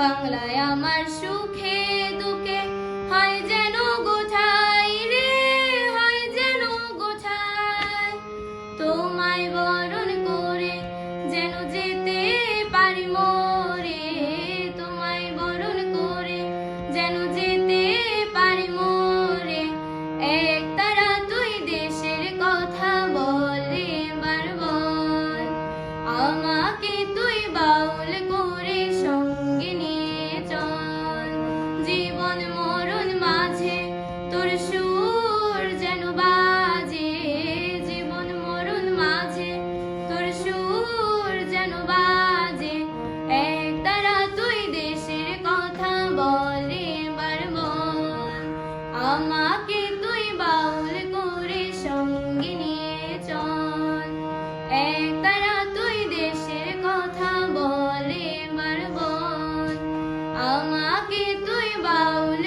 বাংলায় আমার সুখে দুঃখে হয় যেন গোছাই রে, হয় যেন গোছাই। তোমায় বরণ করে যেন যেতে পারি মোরে, তোমায় বরণ করে যেন যেতে পারি মোরে। এক তারা তুই দেশের কথা বলে বারবার, আমাকে তুই বাউল করে সঙ্গে নিয়ে চল। জীবন মরণ মাঝে তোর সুর যেন বাজে, জীবন মরণ মাঝে তোর সুর যেন বাজে। এক তারা তুই দেশের কথা বলে বারবার, আমাকে তুই বাউল করে সঙ্গে নিয়ে চল। এক তারা তুই দেশের কথা বলে বারবার, আমাকে তুই বাউল